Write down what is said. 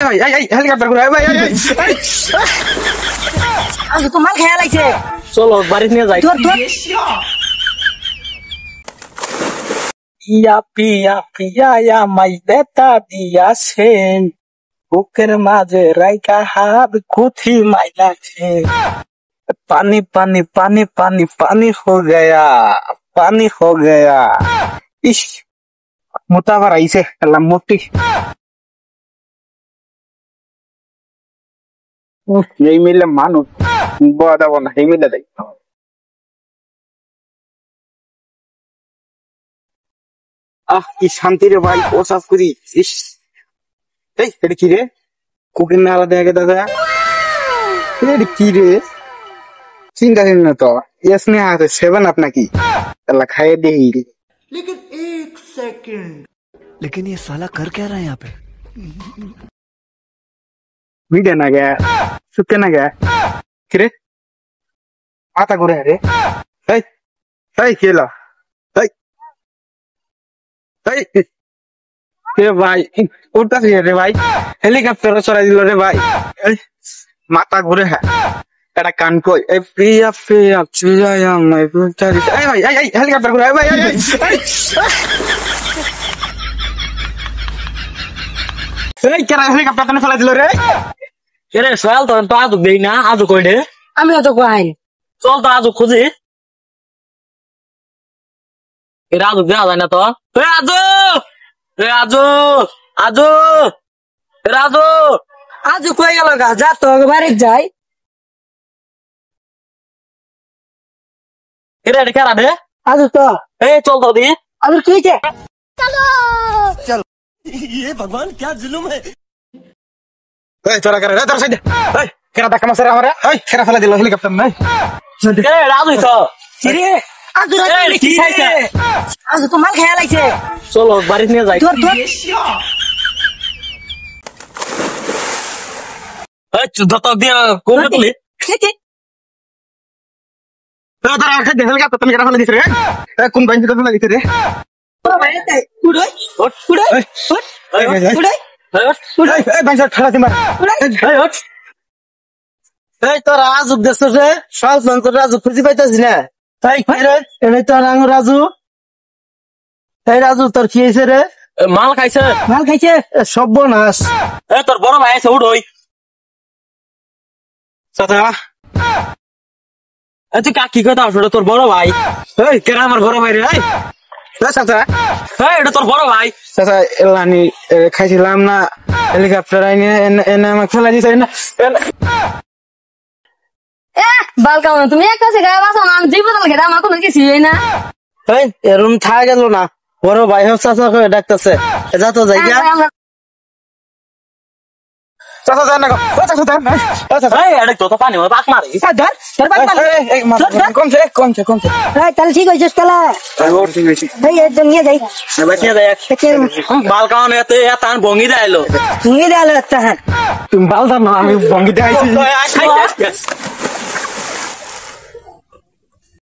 helicopter ঘুরে ভাই তোমার খেয়াল আছে চলো বাড়ি নিয়ে যাই ইয়া পিয়া পিয়া ইয়া মাই বেতা দিয়াছেন বুকের মাঝে রাইকা হাত কুথি মাইলাছে पानी पानी पानी पानी पानी हो गया इस मुतावर ऐसे अल्लाह मोटी यही मिले मानो बहुत वो नहीं मिले दे की शांति रे भाई ओ साफ करी इस एड़ी की रे कुकिंग नाला देगा दादा एड़ी की रे चिंता करना तो इसमें आते सेवन अपना की अल्लाह खाए दे ही लेकिन एक सेकंड लेकिन ये साला कर क्या रहा है यहाँ पे वीडियो ना गया सुते ना गया किरे आता गुरे रे हे हे केला हे हे भाई उड़ता रे भाई हेलीकॉप्टर चला दिलो रे भाई माता घुरे है এটা কান কই এই প্রিয়া প্রিয়া চুয়া আমার বুটারি এই ভাই এই হেলিকপ্টার ঘুরে ভাই এই কেন হেলিকপ্টার তনে ফেলা দিল রে রে সোয়াল তো আজ দেই না আজ কই রে আমি তো কই চল তো আজ খুঁজি এর আজ দেয়া যায় না তো এ আজু আজু আজু রাজু আজ কই গেল গা যা তো বাড়ি যাই এরা রে কারা রে আজ তো এই চল তো দি আজ কি হইছে চলো चल ये भगवान क्या जुलुम है এই তোরা করে রে তোর সাইডে এই কেরা দেখা মাসরে আমারে এই কেরা ফেলা দিল হেলিকপ্টার নাই এ রাজু তো সিরে আজ রাত কি খাইছে আজ তোমার খেয়াল আছে চলো বাড়ি নিয়ে যাই এই চুদ তো দিয়া কোন তুলি তোরা আখে হেলিকপ্টার তুমি কেরা ফেলা দিছ রে কোন বাইন তো ফেলা দিছ রে কুড়াই কুড়াই কুড়াই তোর রাজু দেশ রে সব তোর রাজু খুঁজি পাইতেছি না তাই এটাই তোর রাজু এই রাজু তোর কি হয়েছে রে মাল খাইছে সব নাশ তোর বড় ভাই আছে উড়ই তুই কাকি কথা আসলে তোর বড় ভাই কেন আমার বড় ভাই রে এটা তোর বড় ভাই এলানি খাইছিলাম না হেলিকপ্টার এনে আমাকে ফেলা দিয়েছে বালকা তুমি এক কাছে গায়ে বাসো না আমি দুই বোতল খেতে আমার কোনো কিছু না এরম থাকা গেল না বড় ভাই হচ্ছে ডাকতেছে যা তো যাই তাহলে ঠিক হয়েছে নিয়ে যাই বালকান ভঙ্গি দেয় ভঙ্গি দেয়ালো একটা তুমি বালদার না আমি ভঙ্গি দেয়